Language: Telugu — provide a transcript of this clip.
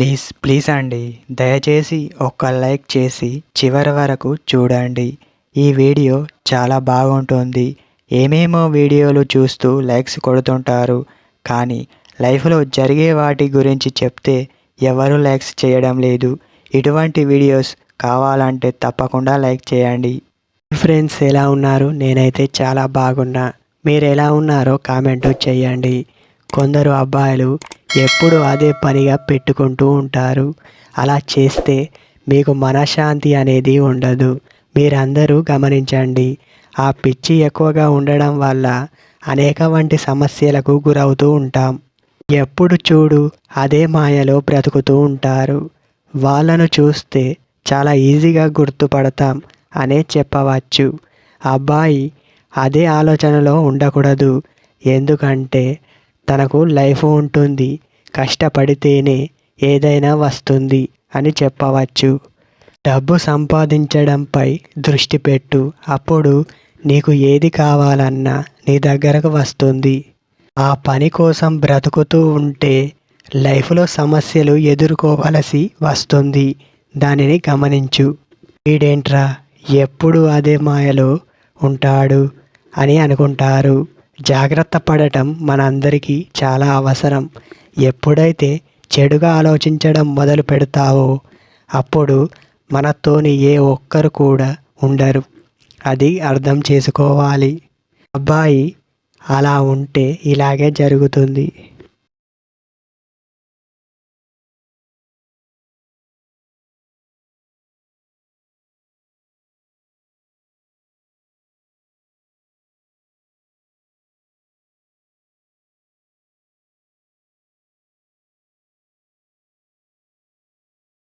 ప్లీజ్ ప్లీజ్ అండి, దయచేసి ఒక్క లైక్ చేసి చివరి వరకు చూడండి. ఈ వీడియో చాలా బాగుంటుంది. ఏమేమో వీడియోలు చూస్తూ లైక్స్ కొడుతుంటారు, కానీ లైఫ్లో జరిగే వాటి గురించి చెప్తే ఎవరు లైక్స్ చేయడం లేదు. ఇటువంటి వీడియోస్ కావాలంటే తప్పకుండా లైక్ చేయండి. ఫ్రెండ్స్, ఎలా ఉన్నారు? నేనైతే చాలా బాగున్నా. మీరు ఎలా ఉన్నారో కామెంట్ చేయండి. కొందరు అబ్బాయిలు ఎప్పుడు అదే పనిగా పెట్టుకుంటూ ఉంటారు. అలా చేస్తే మీకు మనశ్శాంతి అనేది ఉండదు. మీరందరూ గమనించండి. ఆ పిచ్చి ఎక్కువగా ఉండడం వల్ల అనేక వంటి సమస్యలకు గురవుతూ ఉంటాం. ఎప్పుడు చూడు అదే మాయలో బ్రతుకుతూ ఉంటారు. వాళ్ళను చూస్తే చాలా ఈజీగా గుర్తుపడతాం అనే చెప్పవచ్చు. అబ్బాయి అదే ఆలోచనలో ఉండకూడదు. ఎందుకంటే తనకు లైఫ్ ఉంటుంది, కష్టపడితేనే ఏదైనా వస్తుంది అని చెప్పవచ్చు. డబ్బు సంపాదించడంపై దృష్టి పెట్టు, అప్పుడు నీకు ఏది కావాలన్నా నీ దగ్గరకు వస్తుంది. ఆ పని కోసం బ్రతుకుతూ ఉంటే లైఫ్లో సమస్యలు ఎదుర్కోవలసి వస్తుంది. దానిని గమనించు. వీడేంట్రా ఎప్పుడు అదే మాయలో ఉంటాడు అని అనుకుంటారు. జాగ్రత్త పడటం మనందరికీ చాలా అవసరం. ఎప్పుడైతే చెడుగా ఆలోచించడం మొదలు పెడతావో అప్పుడు మనతోని ఏ ఒక్కరు కూడా ఉండరు. అది అర్థం చేసుకోవాలి. అబ్బాయి అలా ఉంటే ఇలాగే జరుగుతుంది.